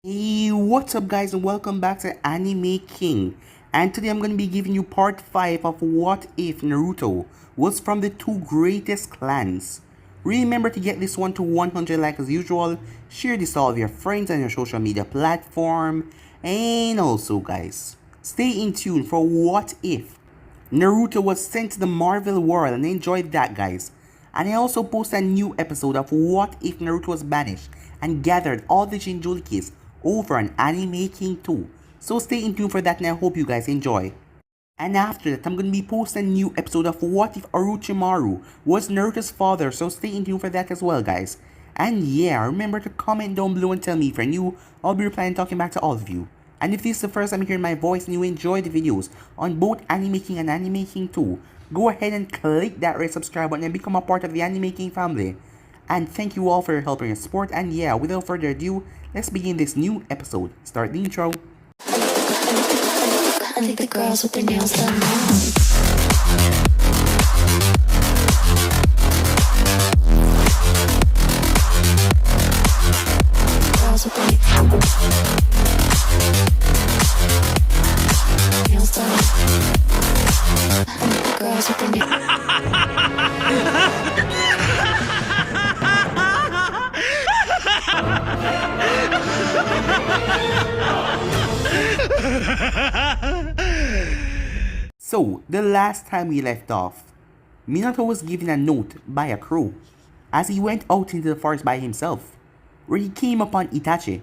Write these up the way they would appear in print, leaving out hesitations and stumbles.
Hey, what's up guys and welcome back to Anime King. And today I'm going to be giving you part 5 of What If Naruto was from the two greatest clans. Remember to get this one to 100 likes as usual, share this to all of your friends on your social media platform, and also guys, stay in tune for What If Naruto was sent to the Marvel world, and enjoyed that guys. And I also posted a new episode of What If Naruto was banished and gathered all the Jinchurikis over on Anime King 2. So stay in tune for that and I hope you guys enjoy. And after that, I'm going to be posting a new episode of What If Orochimaru was Naruto's father, so stay in tune for that as well guys. And yeah, remember to comment down below and tell me if you're new. I'll be replying and talking back to all of you. And if this is the first time hearing my voice and you enjoy the videos on both Anime King and Anime King 2, go ahead and click that red subscribe button and become a part of the Anime King family. And thank you all for your help and your support, and yeah, without further ado, let's begin this new episode. Start the intro. I think the girls with their nails done now. Girls with their nails done. I think the girls with their So, the last time we left off, Minato was given a note by a crow as he went out into the forest by himself, where he came upon Itachi.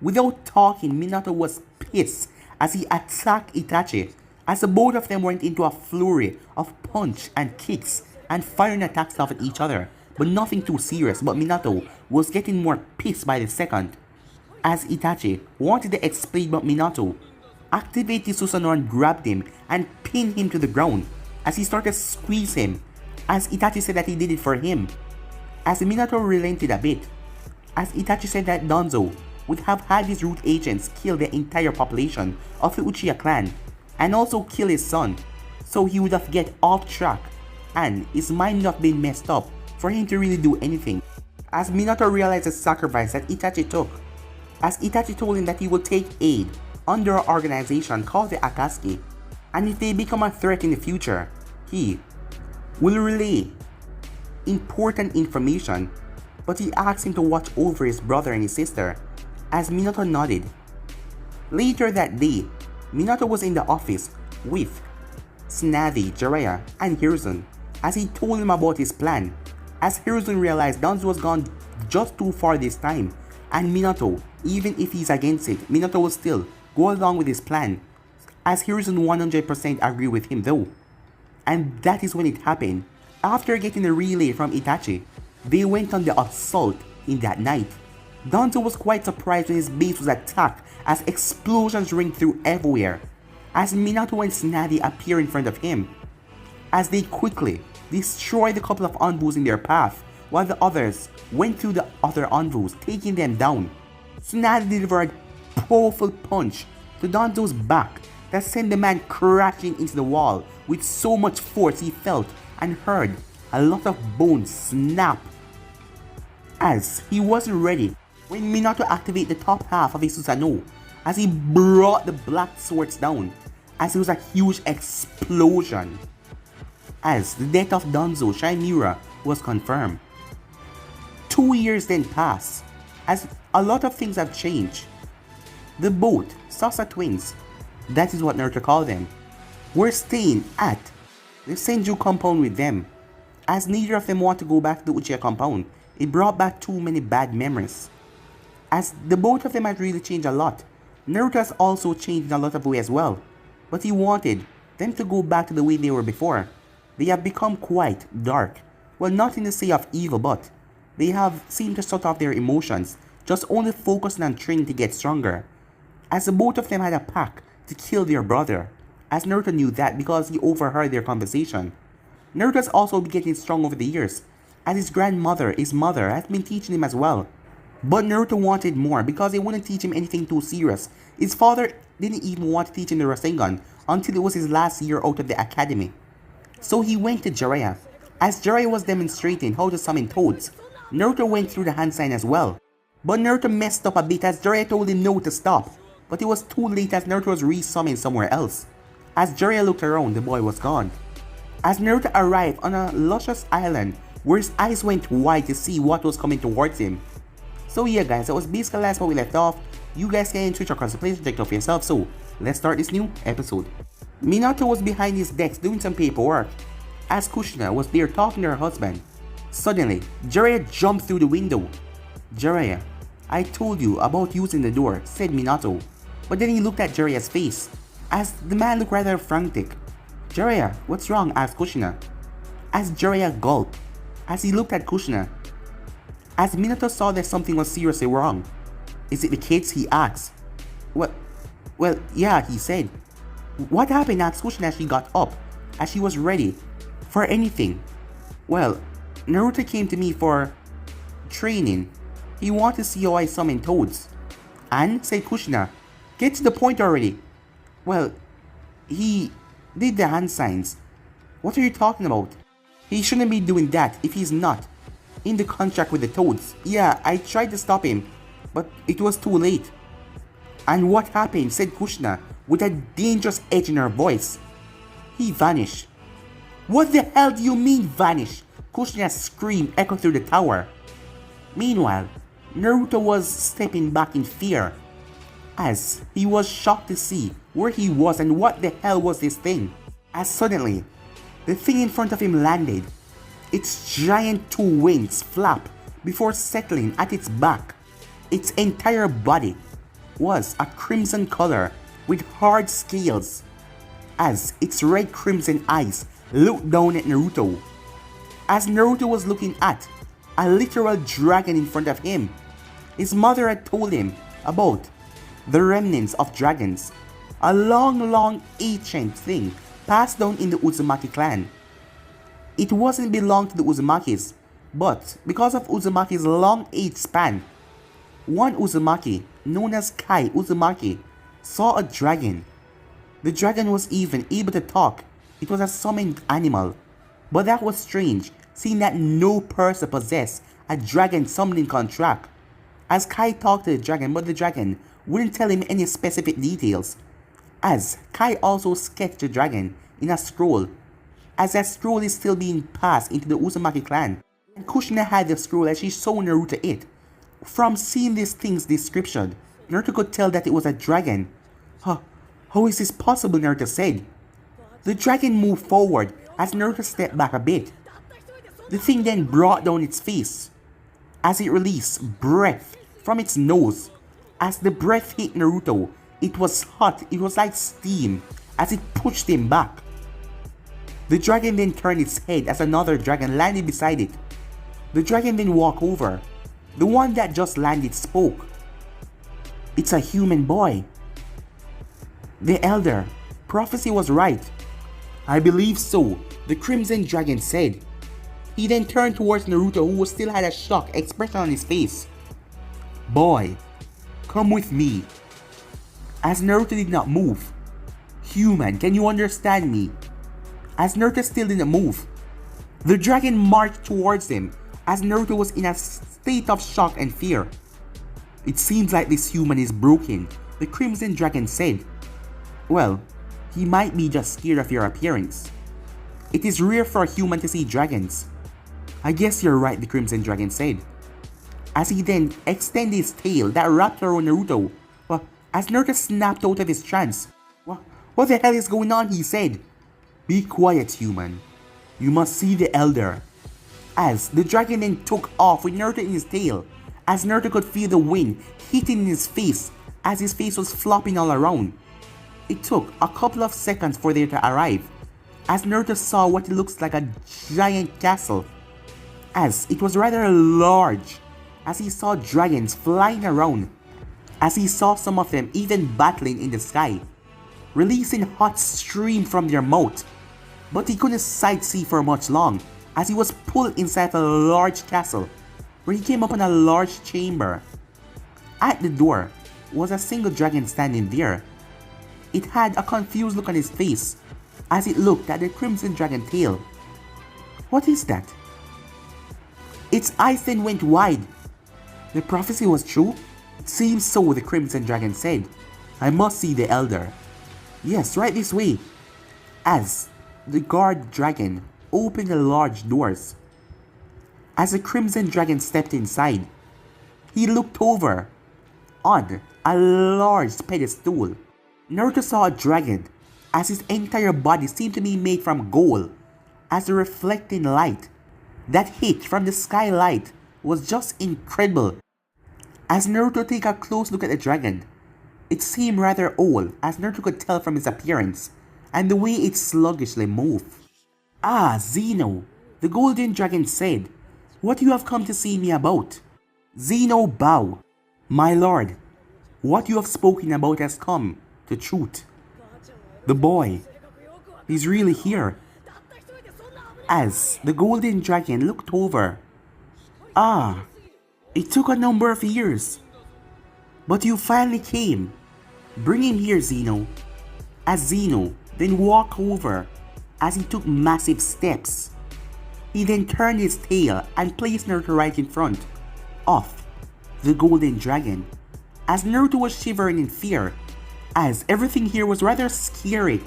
Without talking, Minato was pissed as he attacked Itachi, as the both of them went into a flurry of punch and kicks and firing attacks off at each other, but nothing too serious. But Minato was getting more pissed by the second, as Itachi wanted to explain, but Minato activated Susanoo and grabbed him and pinned him to the ground as he started to squeeze him, as Itachi said that he did it for him. As Minato relented a bit, as Itachi said that Danzo would have had his root agents kill the entire population of the Uchiha clan and also kill his son, so he would have get off track and his mind not been messed up for him to really do anything. As Minato realized the sacrifice that Itachi took, as Itachi told him that he will take aid under an organization called the Akatsuki, and if they become a threat in the future, he will relay important information, but he asked him to watch over his brother and his sister, as Minato nodded. Later that day, Minato was in the office with Tsunade, Jiraiya, and Hiruzen, as he told him about his plan, as Hiruzen realized Danzo was gone just too far this time, and Minato, even if he's against it, Minato will still go along with his plan, as Hiruzen 100% agree with him though. And that is when it happened. After getting a relay from Itachi, they went on the assault in that night. Danzo was quite surprised when his base was attacked as explosions ring through everywhere, as Minato and Tsunade appear in front of him, as they quickly destroyed a couple of envoys in their path, while the others went through the other envoys, taking them down. Tsunade delivered a powerful punch to Danzo's back that sent the man crashing into the wall with so much force he felt and heard a lot of bones snap, as he wasn't ready when Minato activated the top half of his Susanoo, as he brought the black swords down, as it was a huge explosion. As the death of Danzo Shinmura was confirmed. 2 years then passed, as a lot of things have changed. The both Sasa twins, that is what Naruto called them, were staying at the Senju compound with them, as neither of them want to go back to the Uchiha compound. It brought back too many bad memories, as the both of them had really changed a lot. Naruto has also changed in a lot of ways as well, but he wanted them to go back to the way they were before. They have become quite dark, well, not in the say of evil, but they have seemed to shut off their emotions, just only focusing on training to get stronger, as the both of them had a pact to kill their brother, as Naruto knew that because he overheard their conversation. Naruto has also been getting strong over the years, as his grandmother, his mother, has been teaching him as well. But Naruto wanted more because they wouldn't teach him anything too serious. His father didn't even want to teach him the Rasengan until it was his last year out of the academy. So he went to Jiraiya. As Jiraiya was demonstrating how to summon toads, Naruto went through the hand sign as well. But Naruto messed up a bit as Jiraiya told him no to stop, but it was too late as Naruto was resummoned somewhere else. As Jiraiya looked around, the boy was gone. As Naruto arrived on a luscious island where his eyes went wide to see what was coming towards him. So yeah guys, that was basically the last where we left off. You guys can switch across the place and check it out for yourself, so let's start this new episode. Minato was behind his desk doing some paperwork, as Kushina was there talking to her husband. Suddenly, Jiraiya jumped through the window. "Jiraiya, I told you about using the door," said Minato, but then he looked at Jiraiya's face, as the man looked rather frantic. "Jiraiya, what's wrong?" asked Kushina. As Jiraiya gulped, as he looked at Kushina, as Minato saw that something was seriously wrong. "Is it the kids?" he asked. Well, yeah, he said. "What happened?" asked Kushina as she got up, as she was ready for anything. "Well, Naruto came to me for training. He wanted to see how I summon toads." "And?" said Kushina. "Get to the point already." "Well, he did the hand signs." "What are you talking about? He shouldn't be doing that if he's not in the contract with the toads." "Yeah, I tried to stop him, but it was too late." "And what happened?" said Kushina with a dangerous edge in her voice. "He vanished." "What the hell do you mean vanish?" Kushina's scream echoed through the tower. Meanwhile, Naruto was stepping back in fear, as he was shocked to see where he was and what the hell was this thing. As suddenly, the thing in front of him landed. Its giant two wings flapped before settling at its back. Its entire body was a crimson color with hard scales, as its red crimson eyes looked down at Naruto. As Naruto was looking at a literal dragon in front of him, his mother had told him about the remnants of dragons, a long ancient thing passed down in the Uzumaki clan. It wasn't belonged to the Uzumakis, but because of Uzumaki's long age span, one Uzumaki, known as Kai Uzumaki, saw a dragon. The dragon was even able to talk. It was a summoned animal. But that was strange, seeing that no person possessed a dragon summoning contract. As Kai talked to the dragon, but the dragon wouldn't tell him any specific details. As Kai also sketched the dragon in a scroll, as that scroll is still being passed into the Uzumaki clan. And Kushina had the scroll as she saw Naruto it. From seeing this thing's description, Naruto could tell that it was a dragon. How is this possible?" Naruto said. The dragon moved forward as Naruto stepped back a bit. The thing then brought down its face, as it released breath from its nose. As the breath hit Naruto, it was hot, it was like steam, as it pushed him back. The dragon then turned its head as another dragon landed beside it. The dragon then walked over. The one that just landed spoke. "It's a human boy." "The elder, prophecy was right." "I believe so," the crimson dragon said. He then turned towards Naruto, who still had a shocked expression on his face. "Boy, come with me." As Naruto did not move. "Human, can you understand me?" As Naruto still didn't move, the dragon marched towards him as Naruto was in a state of shock and fear. "It seems like this human is broken," the crimson dragon said. "Well, he might be just scared of your appearance. It is rare for a human to see dragons." "I guess you're right," the crimson dragon said, as he then extended his tail that wrapped around Naruto. As Naruto snapped out of his trance. What the hell is going on?" he said. "Be quiet, human. You must see the elder." As the dragon then took off with Naruto in his tail, as Naruto could feel the wind hitting in his face as his face was flopping all around. It took a couple of seconds for them to arrive, as Naruto saw what looks like a giant castle, as it was rather large, as he saw dragons flying around, as he saw some of them even battling in the sky, releasing hot steam from their mouth. But he couldn't sightsee for much long, as he was pulled inside a large castle, where he came upon a large chamber. At the door was a single dragon standing there. It had a confused look on his face, as it looked at the crimson dragon tail. "What is that?" Its eyes then went wide. The prophecy was true? It seems so, the Crimson Dragon said. I must see the Elder. Yes, right this way. As the guard dragon opened the large doors. As the Crimson Dragon stepped inside, he looked over on a large pedestal. Naruto saw a dragon as his entire body seemed to be made from gold, as the reflecting light that hit from the skylight was just incredible. As Naruto took a close look at the dragon, it seemed rather old, as Naruto could tell from its appearance and the way it sluggishly moved. Ah, Zeno, the golden dragon said, what you have come to see me about? Zeno bowed. My lord, what you have spoken about has come to truth. The boy is really here. As the golden dragon looked over. Ah, it took a number of years. But you finally came. Bring him here, Zeno. As Zeno then walked over as he took massive steps. He then turned his tail and placed Naruto right in front of the golden dragon. As Naruto was shivering in fear, as everything here was rather scary,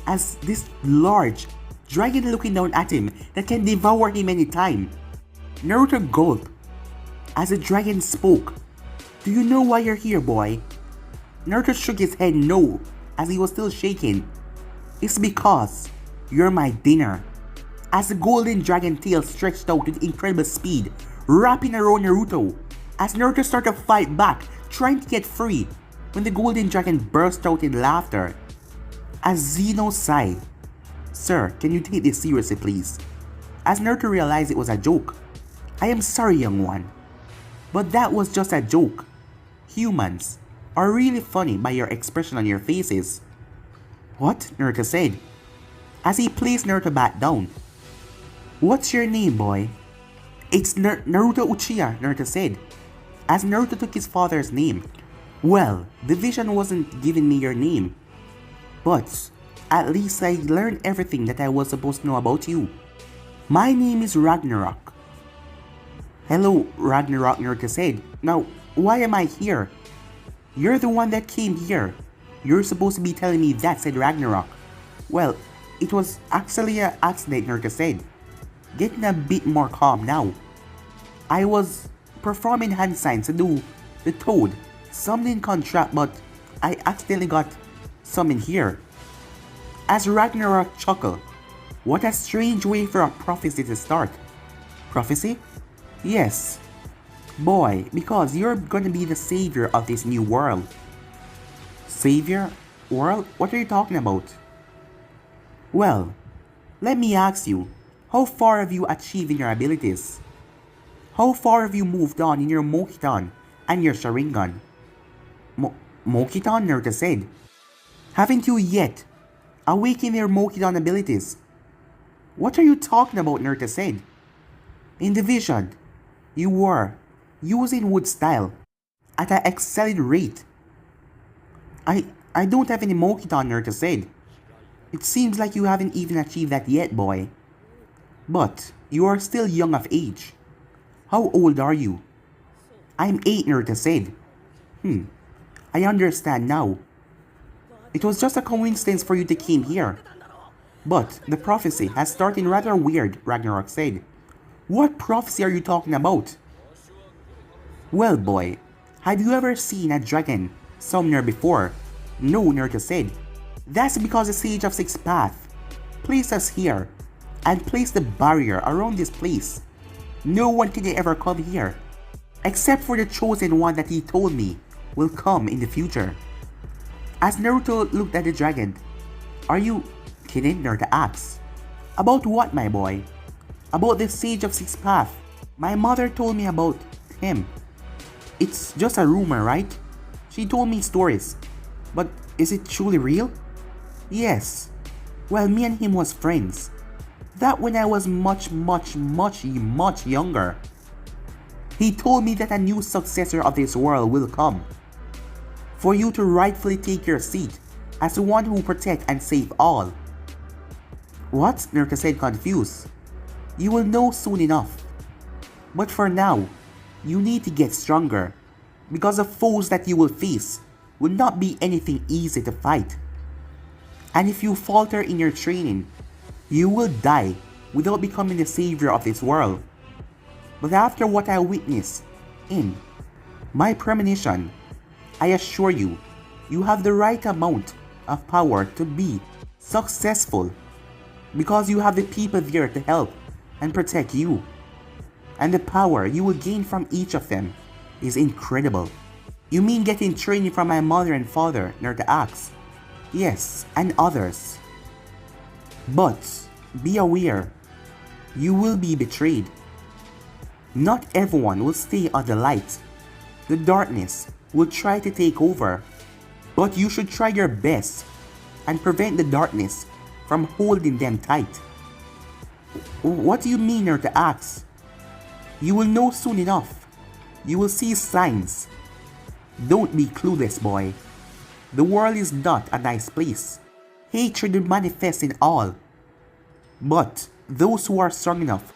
as this large dragon looking down at him that can devour him anytime. Naruto gulped as the dragon spoke. Do you know why you're here, boy? Naruto shook his head no, as he was still shaking. It's because you're my dinner. As the golden dragon tail stretched out with incredible speed, wrapping around Naruto, as Naruto started to fight back, trying to get free, when the golden dragon burst out in laughter. As Zeno sighed, Sir, can you take this seriously, please? As Naruto realized it was a joke. I am sorry, young one, but that was just a joke. Humans are really funny by your expression on your faces. What? Naruto said, as he placed Naruto back down. What's your name, boy? It's Naruto Uchiha, Naruto said, as Naruto took his father's name. Well, the vision wasn't giving me your name, but at least I learned everything that I was supposed to know about you. My name is Ragnarok. Hello, Ragnarok, Naruto said. Now, why am I here? You're the one that came here. You're supposed to be telling me that, said Ragnarok. Well, it was actually an accident, Naruto said, getting a bit more calm now. I was performing hand signs to do the toad, something contract, but I accidentally got some in here. As Ragnarok chuckled, what a strange way for a prophecy to start. Prophecy? Yes. Boy, because you're gonna be the savior of this new world. Savior? World? What are you talking about? Well, let me ask you, how far have you achieved in your abilities? How far have you moved on in your Mokiton and your Sharingan? Mokiton, Naruto said. Haven't you yet awakened your Mokiton abilities? What are you talking about, Naruto said. In the vision, you were using wood style at an excellent rate. I don't have any Mokiton, Naruto said. It seems like you haven't even achieved that yet, boy. But you are still young of age. How old are you? I'm 8, Naruto said. I understand now. It was just a coincidence for you to came here. But the prophecy has started rather weird, Ragnarok said. What prophecy are you talking about? Well, boy, have you ever seen a dragon somewhere before? No, Naruto said. That's because the Sage of Six Paths placed us here and placed the barrier around this place. No one can ever come here, except for the chosen one that he told me will come in the future. As Naruto looked at the dragon, are you kidding? Naruto asked. About what, my boy? About the Sage of Six Paths. My mother told me about him. It's just a rumor, right? She told me stories. But is it truly real? Yes. Well, me and him was friends. That when I was much younger. He told me that a new successor of this world will come. For you to rightfully take your seat as the one who will protect and save all. What? Naruto said, confused. You will know soon enough. But for now, You need to get stronger, because the foes that you will face will not be anything easy to fight. And if you falter in your training, you will die without becoming the savior of this world. But after what I witnessed in my premonition, I assure you, you have the right amount of power to be successful, because you have the people there to help and protect you. And the power you will gain from each of them is incredible. You mean getting training from my mother and father, Naruto asks. Yes, and others. But be aware, you will be betrayed. Not everyone will stay on the light. The darkness will try to take over, but you should try your best and prevent the darkness from holding them tight. What do you mean, Naruto asks? You will know soon enough. You will see signs. Don't be clueless, boy. The world is not a nice place. Hatred will manifest in all. But those who are strong enough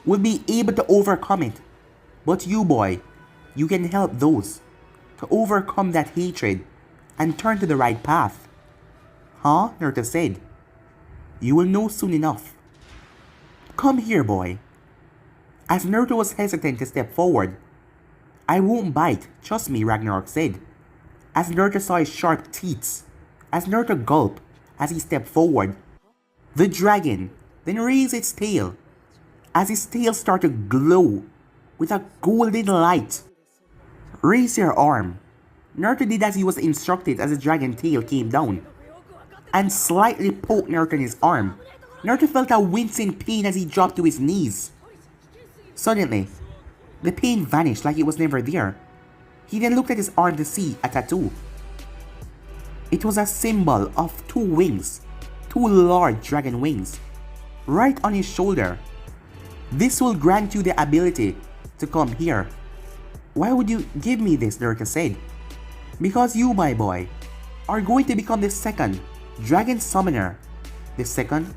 will be able to overcome it. But you, boy, you can help those to overcome that hatred and turn to the right path. Huh? Naruto said. You will know soon enough. Come here, boy. As Naruto was hesitant to step forward, I won't bite, trust me, Ragnarok said. As Naruto saw his sharp teeth, as Naruto gulped as he stepped forward, the dragon then raised its tail. As his tail started to glow with a golden light. Raise your arm. Naruto did as he was instructed as the dragon tail came down, and slightly poked Naruto in his arm. Naruto felt a wincing pain as he dropped to his knees. Suddenly, the pain vanished like it was never there. He then looked at his arm to see a tattoo. It was a symbol of two wings, two large dragon wings, right on his shoulder. This will grant you the ability to come here. Why would you give me this? Naruto said. Because you, my boy, are going to become the second dragon summoner. The second?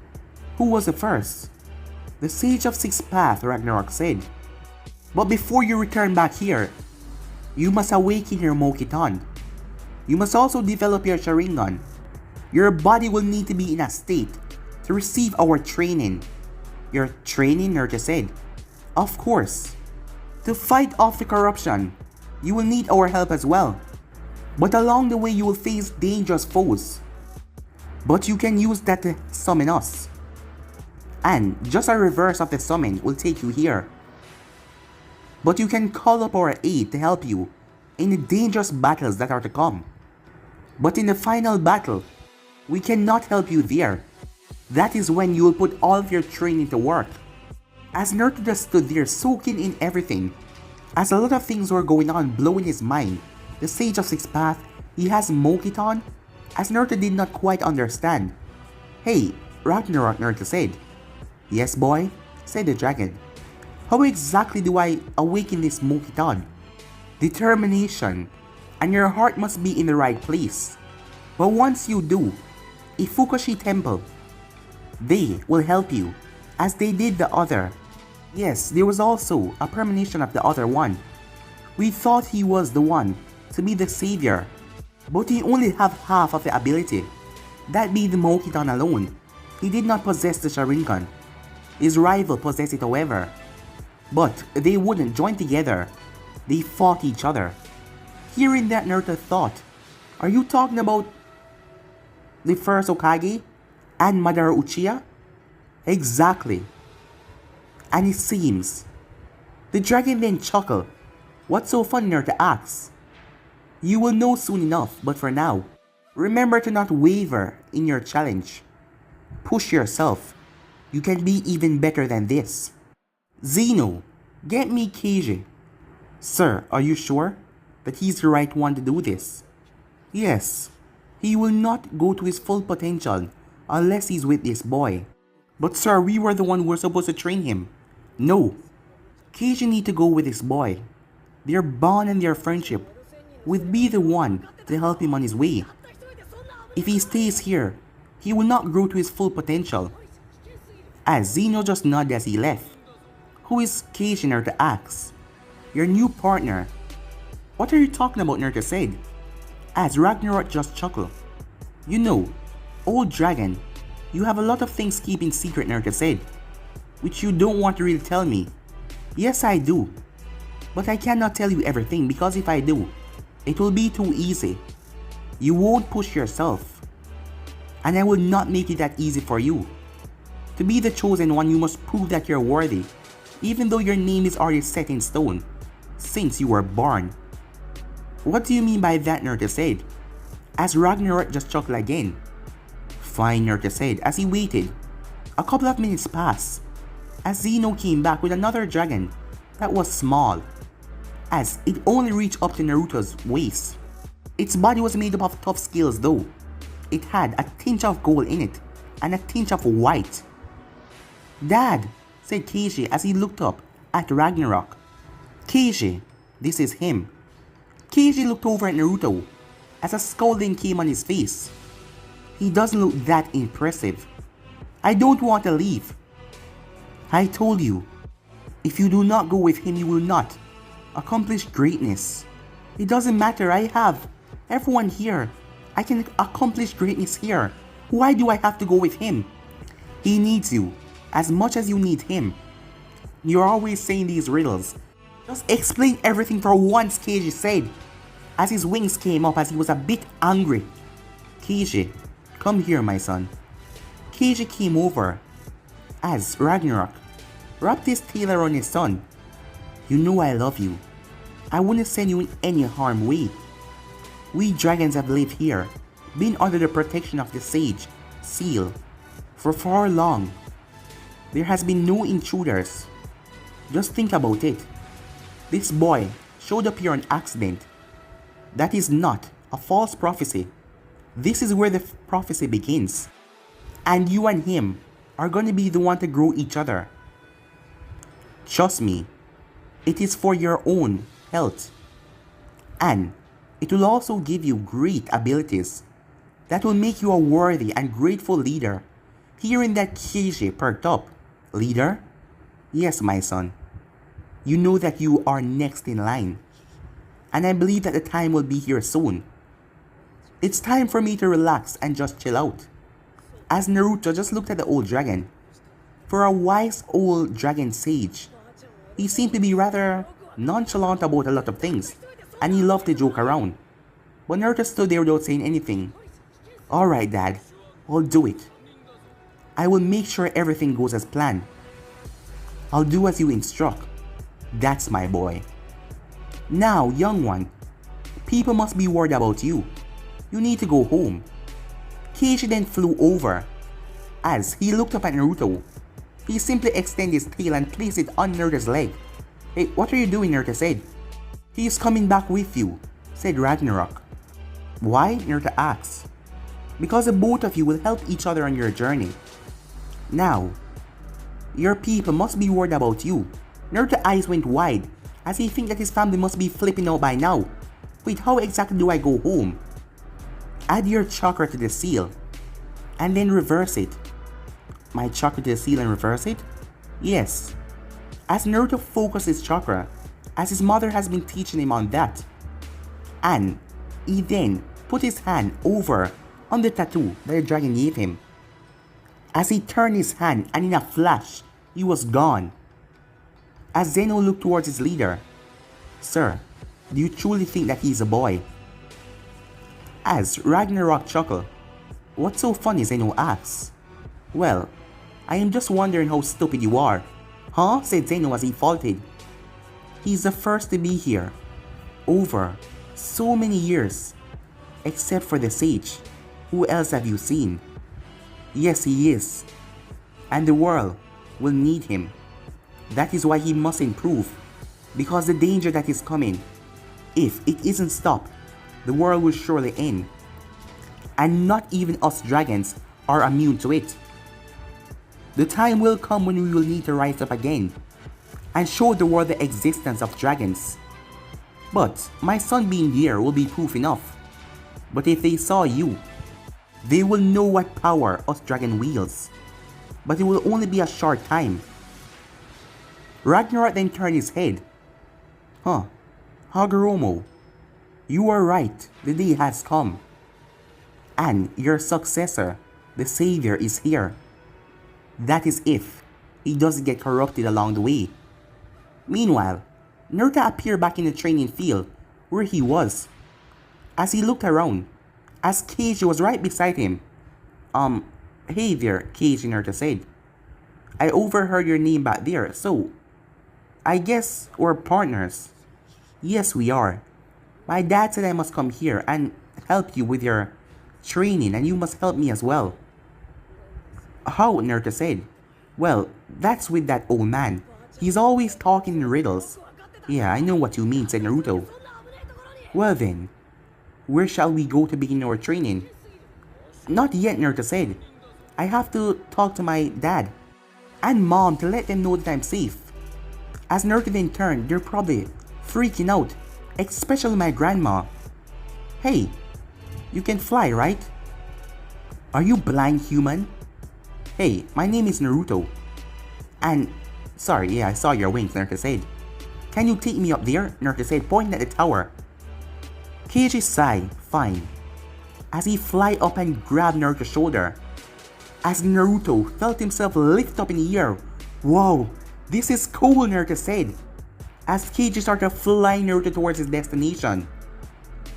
Who was the first? The Sage of Six Paths, Ragnarok said. But before you return back here, you must awaken your Mokiton. You must also develop your Sharingan. Your body will need to be in a state to receive our training. Your training, Naruto said. Of course. To fight off the corruption, you will need our help as well. But along the way you will face dangerous foes. But you can use that to summon us. And just a reverse of the summon will take you here. But you can call up our aid to help you in the dangerous battles that are to come. But in the final battle, we cannot help you there. That is when you will put all of your training to work. As Naruto just stood there soaking in everything, as a lot of things were going on blowing his mind, the Sage of Six Paths, he has Mokiton, as Naruto did not quite understand. Hey, Ragnarok, Naruto said. Yes, boy, said the dragon. How exactly do I awaken this Mokiton? Determination, and your heart must be in the right place. But once you do, Ifukashi Temple, they will help you, as they did the other. Yes, there was also a premonition of the other one. We thought he was the one to be the savior, but he only have half of the ability. That being the Mokiton alone. He did not possess the Sharingan. His rival possessed it, however. But they wouldn't join together. They fought each other. Hearing that, Naruto thought, are you talking about the first Hokage and Madara Uchiha? Exactly. And it seems. The dragon then chuckled. What's so funny, Naruto asks. You will know soon enough, but for now, remember to not waver in your challenge. Push yourself. You can be even better than this. Zeno, get me Kiji. Sir, are you sure that he's the right one to do this? Yes. He will not go to his full potential unless he's with this boy. But sir, we were the one who were supposed to train him. No. Kiji need to go with this boy. Their bond and their friendship would be the one to help him on his way. If he stays here, he will not grow to his full potential. As Zeno just nodded as he left. Who is Kiji, Naruto asks. Your new partner. What are you talking about, Naruto said, as Ragnarok just chuckled. You know, old dragon, you have a lot of things keeping secret, Naruto said, which you don't want to really tell me. Yes, I do. But I cannot tell you everything because if I do, it will be too easy. You won't push yourself. And I will not make it that easy for you. To be the chosen one, you must prove that you're worthy, even though your name is already set in stone, since you were born. What do you mean by that, Naruto said, as Ragnarok just chuckled again. Fine, Naruto said as he waited. A couple of minutes passed, as Zeno came back with another dragon that was small, as it only reached up to Naruto's waist. Its body was made up of tough scales though. It had a tinge of gold in it, and a tinge of white. Dad, said Kiji as he looked up at Ragnarok. Kiji, this is him. Kiji looked over at Naruto, as a scolding came on his face. He doesn't look that impressive. I don't want to leave. I told you, if you do not go with him, you will not accomplish greatness. It doesn't matter, I have everyone here. I can accomplish greatness here. Why do I have to go with him? He needs you as much as you need him. You're always saying these riddles. Just explain everything for once, Kiji said, as his wings came up as he was a bit angry. Kiji, come here, my son. Kiji came over as Ragnarok wrapped his tail around his son. You know I love you. I wouldn't send you in any harm way. We dragons have lived here, been under the protection of the sage, seal, for far long. There has been no intruders. Just think about it. This boy showed up here on accident. That is not a false prophecy. This is where the prophecy begins. And you and him are going to be the one to grow each other. Trust me, it is for your own health. And it will also give you great abilities that will make you a worthy and grateful leader. Hearing that, Kiji perked up. Leader? Yes, my son. You know that you are next in line. And I believe that the time will be here soon. It's time for me to relax and just chill out. As Naruto just looked at the old dragon. For a wise old dragon sage, he seemed to be rather nonchalant about a lot of things, and he loved to joke around. But Naruto stood there without saying anything. Alright, Dad, I'll do it. I will make sure everything goes as planned. I'll do as you instruct. That's my boy. Now, young one, people must be worried about you. You need to go home. Keiichi then flew over. As he looked up at Naruto, he simply extended his tail and placed it on Naruto's leg. Hey, what are you doing? Naruto said. He is coming back with you, said Ragnarok. Why? Naruto asked. Because the both of you will help each other on your journey. Now, your people must be worried about you. Naruto's eyes went wide as he think that his family must be flipping out by now. Wait, how exactly do I go home? Add your chakra to the seal and then reverse it. My chakra to the seal and reverse it? Yes. As Naruto focused his chakra, as his mother has been teaching him on that. And he then put his hand over on the tattoo that the dragon gave him. As he turned his hand and in a flash, he was gone. As Zeno looked towards his leader. Sir, do you truly think that he's a boy? As Ragnarok chuckled. What's so funny? Zeno asked. Well, I am just wondering how stupid you are. Huh? Said Zeno as he faltered. He's the first to be here. Over so many years. Except for the sage. Who else have you seen? Yes, he is. And the world will need him. That is why he must improve. Because the danger that is coming, if it isn't stopped, the world will surely end. And not even us dragons are immune to it. The time will come when we will need to rise up again and show the world the existence of dragons. But my son being here will be proof enough. But if they saw you, they will know what power us dragon wields. But it will only be a short time. Ragnarok then turned his head. Huh. Hagoromo, you are right. The day has come. And your successor, the savior, is here. That is if he doesn't get corrupted along the way. Meanwhile, Naruto appeared back in the training field where he was. As he looked around, as Kiji was right beside him. Hey there, Kiji, Naruto said. I overheard your name back there, so I guess we're partners. Yes, we are. My dad said I must come here and help you with your training, and you must help me as well. How? Naruto said. Well, that's with that old man. He's always talking in riddles. Yeah, I know what you mean, said Naruto. Well then, where shall we go to begin our training? Not yet, Naruto said. I have to talk to my dad and mom to let them know that I'm safe. As Naruto then turned, they're probably freaking out, especially my grandma. Hey, you can fly, right? Are you blind, human? Hey, my name is Naruto. And, sorry, yeah, I saw your wings, Naruto said. Can you take me up there? Naruto said, pointing at the tower. Kiji sighed, fine, as he fly up and grabbed Naruto's shoulder. As Naruto felt himself lift up in the air. Whoa, this is cool, Naruto said, as Kiji started flying Naruto towards his destination.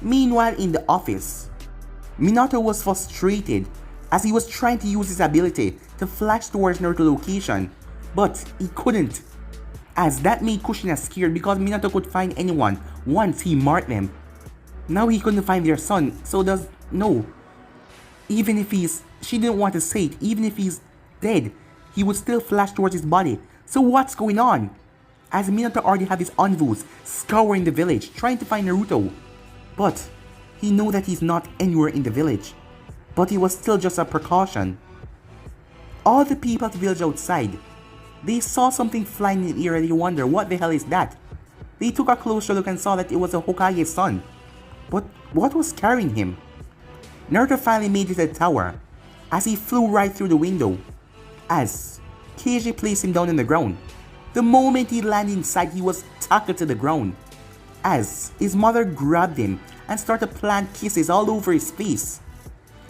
Meanwhile, in the office, Minato was frustrated as he was trying to use his ability to flash towards Naruto's location, but he couldn't, as that made Kushina scared because Minato could find anyone once he marked them. Now he couldn't find their son, so no. Even if she didn't want to say it, even if he's dead, he would still flash towards his body. So what's going on? As Minato already had his envoys scouring the village, trying to find Naruto. But he knew that he's not anywhere in the village. But it was still just a precaution. All the people at the village outside, they saw something flying in the air and they wondered, what the hell is that? They took a closer look and saw that it was a Hokage's son. But what was carrying him? Naruto finally made it to the tower, as he flew right through the window, as Kiji placed him down on the ground. The moment he landed inside, he was tackled to the ground, as his mother grabbed him and started plant kisses all over his face.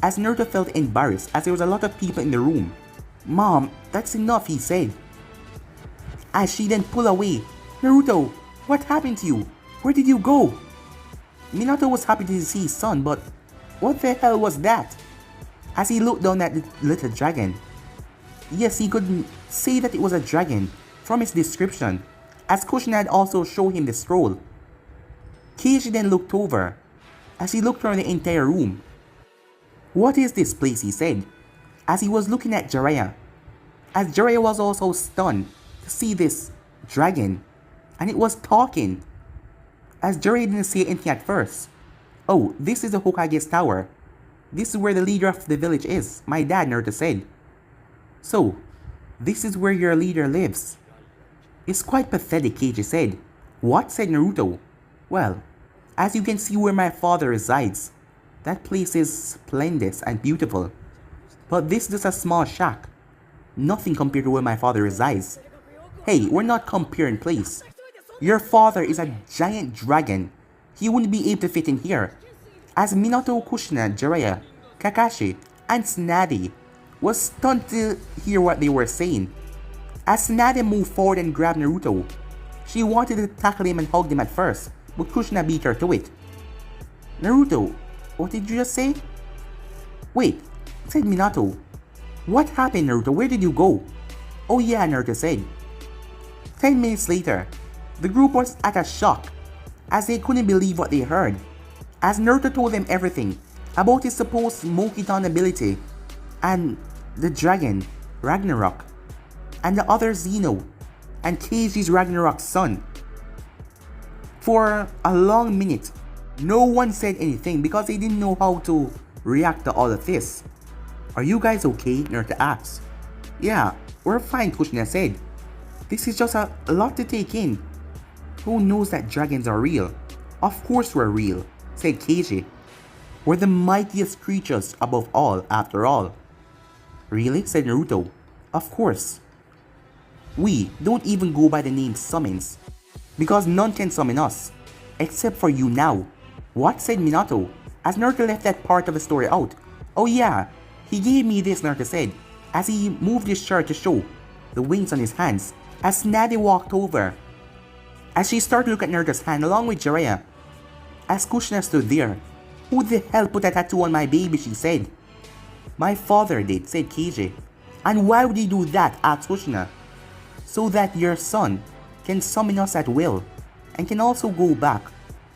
As Naruto felt embarrassed, as there was a lot of people in the room. Mom, that's enough, he said. As she then pulled away. Naruto, what happened to you? Where did you go? Minato was happy to see his son, but what the hell was that? As he looked down at the little dragon. Yes, he could say that it was a dragon from its description, as Kushina had also shown him the scroll. Kiji then looked over, as he looked around the entire room. What is this place, he said, as he was looking at Jiraiya. As Jiraiya was also stunned to see this dragon, and it was talking. As Jiraiya didn't say anything at first. Oh, this is the Hokage's tower. This is where the leader of the village is, my dad, Naruto said. So, this is where your leader lives. It's quite pathetic, Kiji said. What? Said Naruto. Well, as you can see where my father resides, that place is splendid and beautiful. But this is just a small shack. Nothing compared to where my father resides. Hey, we're not comparing place. Your father is a giant dragon. He wouldn't be able to fit in here. As Minato, Kushina, Jiraiya, Kakashi, and Tsunade was stunned to hear what they were saying. As Tsunade moved forward and grabbed Naruto, she wanted to tackle him and hug him at first, but Kushina beat her to it. Naruto, what did you just say? Wait, said Minato. What happened, Naruto? Where did you go? Oh yeah, Naruto said. 10 minutes later, the group was at a shock, as they couldn't believe what they heard, as Naruto told them everything about his supposed Mokidan ability, and the dragon, Ragnarok, and the other Zeno, and Keiji's Ragnarok's son. For a long minute, no one said anything because they didn't know how to react to all of this. Are you guys okay? Naruto asked. Yeah, we're fine, Kushina said. This is just a lot to take in. Who knows that dragons are real? Of course we're real, said Kiji. We're the mightiest creatures above all, after all. Really? Said Naruto. Of course. We don't even go by the name summons. because none can summon us, except for you now. What? Said Minato, as Naruto left that part of the story out. Oh yeah, he gave me this, Naruto said, as he moved his shirt to show the wings on his hands, as Tsunade walked over. As she started to look at Naruto's hand along with Jiraiya, as Kushina stood there. Who the hell put a tattoo on my baby, she said. My father did, said Kiji. And why would he do that, asked Kushina. So that your son can summon us at will, and can also go back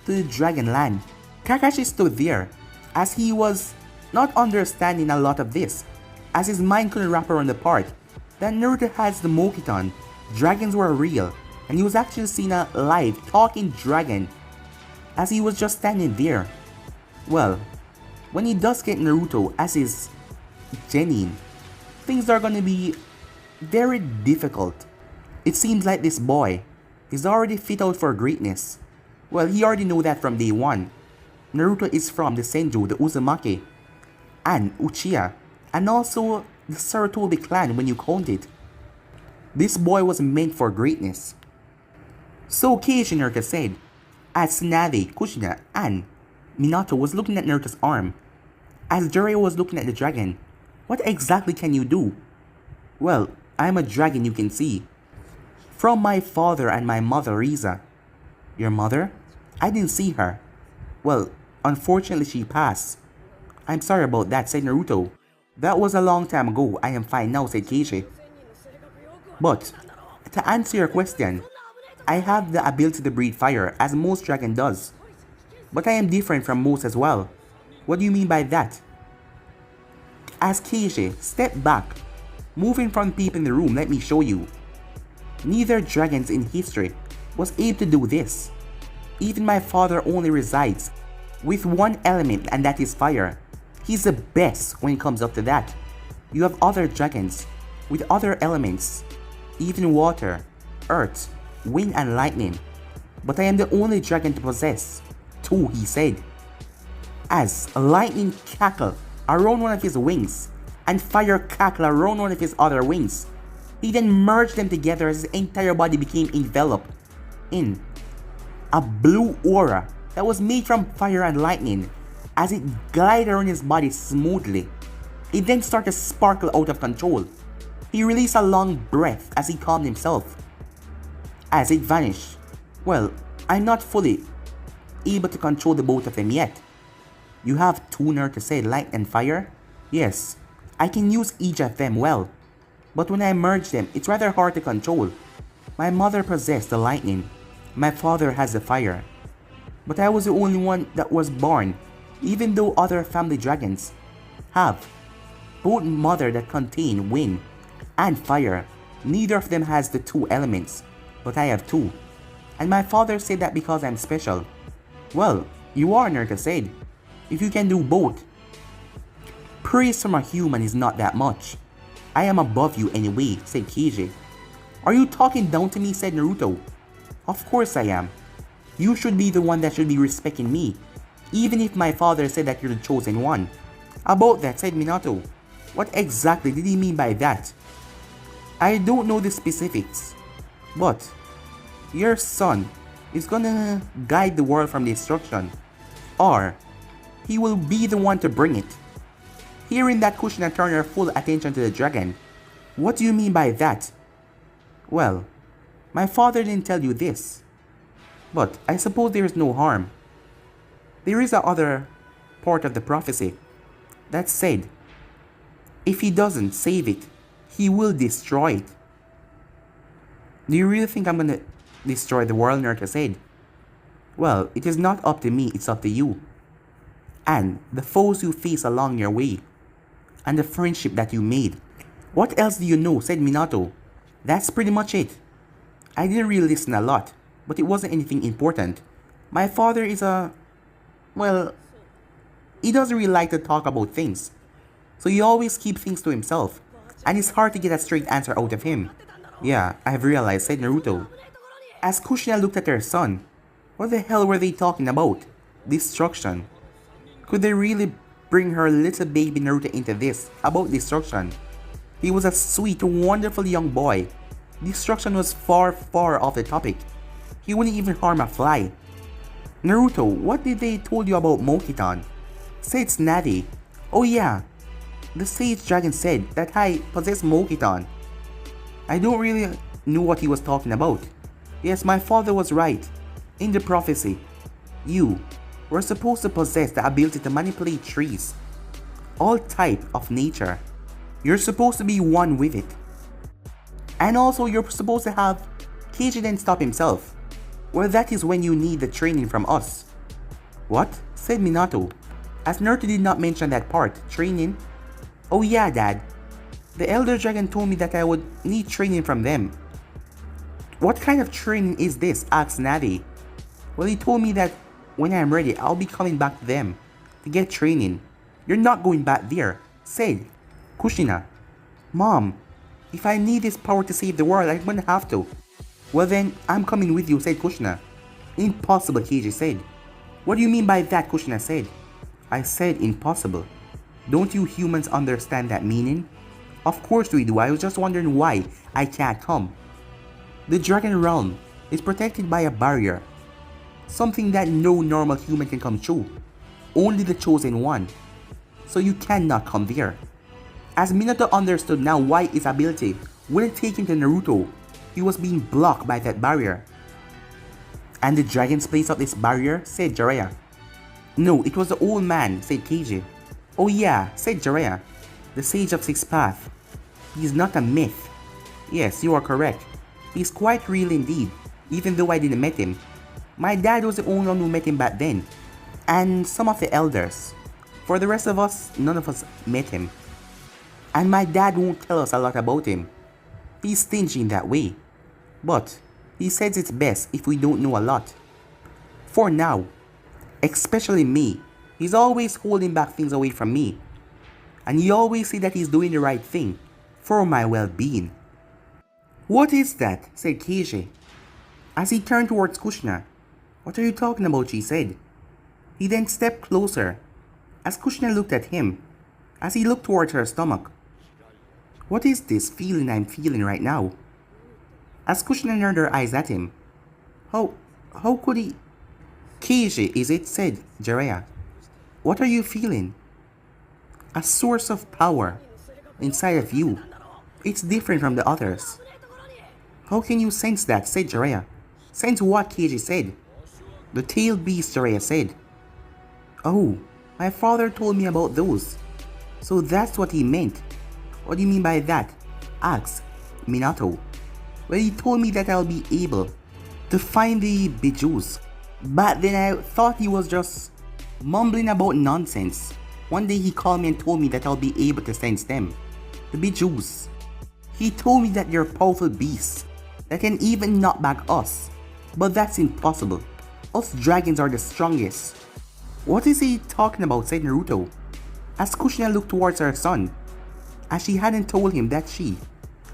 to the Dragon Land. Kakashi stood there, as he was not understanding a lot of this, as his mind couldn't wrap around the part that Naruto has the Mokiton, dragons were real, and he was actually seeing a live talking dragon, as he was just standing there. Well, when he does get Naruto as his genin, things are gonna be very difficult. It seems like this boy is already fit out for greatness. Well, he already knew that from day one. Naruto is from the Senju, the Uzumaki, and Uchiha, and also the Sarutobi clan when you count it. This boy was meant for greatness. So Keiichi, Naruto said, as Tsunade, Kushina, and Minato was looking at Naruto's arm, as Jiraiya was looking at the dragon. What exactly can you do? Well, I am a dragon, you can see. From my father and my mother, Riza. Your mother? I didn't see her. Well, unfortunately she passed. I'm sorry about that, said Naruto. That was a long time ago, I am fine now, said Keiichi. But, to answer your question, I have the ability to breathe fire, as most dragon does. But I am different from most as well. What do you mean by that? As Keiichi stepped back, moving from people in the room, let me show you. Neither dragons in history was able to do this. Even my father only resides with one element, and that is fire. He's the best when it comes up to that. You have other dragons with other elements, even water, earth, wind and lightning. But I am the only dragon to possess two, he said. As lightning cackled around one of his wings and fire cackled around one of his other wings, he then merged them together as his entire body became enveloped in a blue aura that was made from fire and lightning. As it glided around his body smoothly, it then started to sparkle out of control. He released a long breath as he calmed himself. As it vanished. Well, I'm not fully able to control the both of them yet. You have two, Naruto said, light and fire? Yes, I can use each of them well. But when I merge them, it's rather hard to control. My mother possessed the lightning. My father has the fire. But I was the only one that was born, even though other family dragons have both mother that contain wind and fire. Neither of them has the two elements, but I have two. And my father said that because I'm special. Well, you are, Naruto said. If you can do both. Praise from a human is not that much. I am above you anyway, said Kiji. Are you talking down to me, said Naruto. Of course I am. You should be the one that should be respecting me, even if my father said that you're the chosen one. About that, said Minato. What exactly did he mean by that? I don't know the specifics, but your son is gonna guide the world from destruction, or he will be the one to bring it. Hearing that, Kushina turned her full attention to the dragon. What do you mean by that? Well, my father didn't tell you this, but I suppose there is no harm. There is a other part of the prophecy that said, if he doesn't save it, he will destroy it. Do you really think I'm gonna destroy the world, Naruto said. Well, it is not up to me, it's up to you. And the foes you face along your way. And the friendship that you made. What else do you know, said Minato. That's pretty much it. I didn't really listen a lot, but it wasn't anything important. My father is well, he doesn't really like to talk about things. So he always keeps things to himself. And it's hard to get a straight answer out of him. Yeah, I've realized, said Naruto. As Kushina looked at her son, what the hell were they talking about? Destruction. Could they really bring her little baby Naruto into this about destruction? He was a sweet, wonderful young boy. Destruction was far, far off the topic. He wouldn't even harm a fly. Naruto, what did they told you about Mokitan? Said Snatty. Oh yeah, the sage dragon said that I possess Mokitan. I don't really know what he was talking about. Yes, my father was right. In the prophecy, you were supposed to possess the ability to manipulate trees. All type of nature. You're supposed to be one with it. And also you're supposed to have Kiji then stop himself. Well, that is when you need the training from us. What? Said Minato. As Naruto did not mention that part, training. Oh yeah, Dad. The Elder Dragon told me that I would need training from them. What kind of training is this? Asked Natty. Well, he told me that when I'm ready, I'll be coming back to them to get training. You're not going back there, said Kushina. Mom, if I need this power to save the world, I'm gonna have to. Well then, I'm coming with you, said Kushina. Impossible, Kiji said. What do you mean by that, Kushina said. I said impossible. Don't you humans understand that meaning? Of course we do, I was just wondering why I can't come. The Dragon Realm is protected by a barrier. Something that no normal human can come through. Only the chosen one. So you cannot come there. As Minato understood now why his ability wouldn't take him to Naruto, he was being blocked by that barrier. And the dragons placed up this barrier, said Jiraiya. No, it was the old man, said Kiji. Oh yeah, said Jiraiya. The Sage of Six Paths. He's not a myth. Yes, you are correct. He's quite real indeed, even though I didn't meet him. My dad was the only one who met him back then. And some of the elders. For the rest of us, none of us met him. And my dad won't tell us a lot about him. He's stingy in that way. But he says it's best if we don't know a lot. For now. Especially me. He's always holding back things away from me. And he always says that he's doing the right thing. For my well-being. What is that? Said Kiji. As he turned towards Kushina. What are you talking about? She said. He then stepped closer. As Kushina looked at him. As he looked towards her stomach. What is this feeling I'm feeling right now? As Kushina turned her eyes at him. How could he? Kiji, is it? Said Jiraiya. What are you feeling? A source of power inside of you. It's different from the others. How can you sense that? Said Jiraiya. Sense what? Kiji said. The tailed beast, Jiraiya said. Oh, my father told me about those. So that's what he meant. What do you mean by that? Asked Minato. Well, he told me that I'll be able to find the Bijus. But then I thought he was just mumbling about nonsense. One day he called me and told me that I'll be able to sense them. The Bijus. He told me that they're powerful beasts that can even knock back us. But that's impossible. Us dragons are the strongest. What is he talking about? Said Naruto. As Kushina looked towards her son. As she hadn't told him that she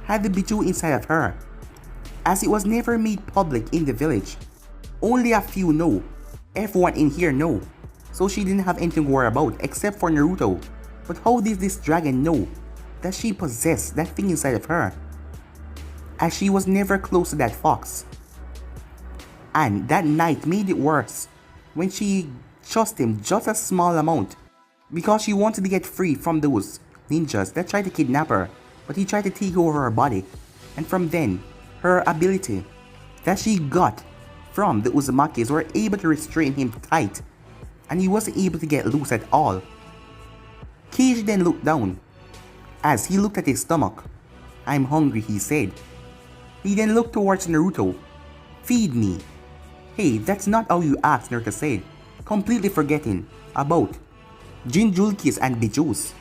had the Biju inside of her. As it was never made public in the village. Only a few know. Everyone in here know. So she didn't have anything to worry about except for Naruto. But how did this dragon know that she possessed that thing inside of her? As she was never close to that fox. And that night made it worse when she trusted him just a small amount because she wanted to get free from those ninjas that tried to kidnap her, but he tried to take over her body. And from then, her ability that she got from the Uzumakis were able to restrain him tight, and he wasn't able to get loose at all. Kiji then looked down. As he looked at his stomach, I'm hungry, he said. He then looked towards Naruto. Feed me. Hey, that's not how you ask, Naruto said, completely forgetting about Jinjulkis and Bijus.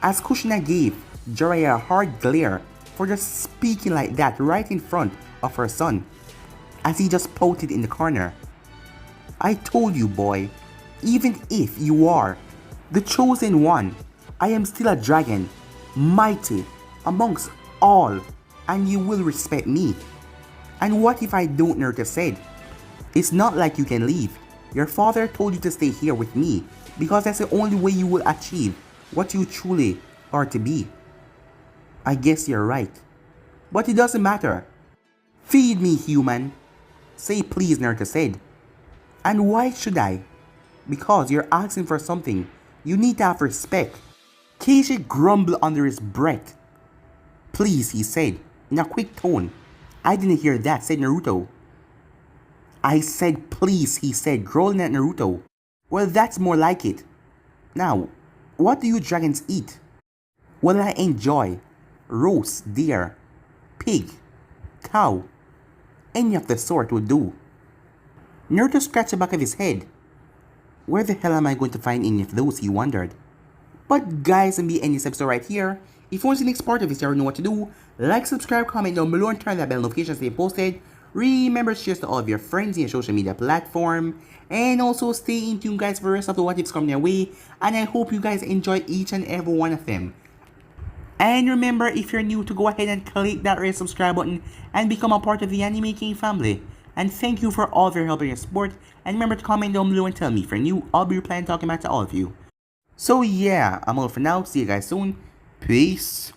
As Kushina gave Jiraiya a hard glare for just speaking like that right in front of her son, as he just pouted in the corner. I told you, boy, even if you are the chosen one, I am still a dragon, mighty amongst all, and you will respect me. And what if I don't? Naruto said. It's not like you can leave. Your father told you to stay here with me because that's the only way you will achieve what you truly are to be. I guess you're right. But it doesn't matter. Feed me, human. Say please, Naruto said. And why should I? Because you're asking for something. You need to have respect. Kiji grumbled under his breath. Please, he said, in a quick tone. I didn't hear that, said Naruto. I said please, he said, growling at Naruto. Well, that's more like it. Now, what do you dragons eat? Well, I enjoy roast deer, pig, cow. Any of the sort would do. Naruto scratched the back of his head. Where the hell am I going to find any of those, he wondered. But guys, and be ending this episode right here. If you want to see the next part of this, you already know what to do. Like, subscribe, comment down below, and turn that bell notification to stay posted. Remember to share to all of your friends in your social media platform. And also stay in tune, guys, for the rest of the what ifs coming your way. And I hope you guys enjoy each and every one of them. And remember, if you're new, to go ahead and click that red subscribe button and become a part of the Anime King family. And thank you for all of your help and your support. And remember to comment down below and tell me if you're new. I'll be replying talking back to all of you. So yeah, I'm all for now. See you guys soon. Peace.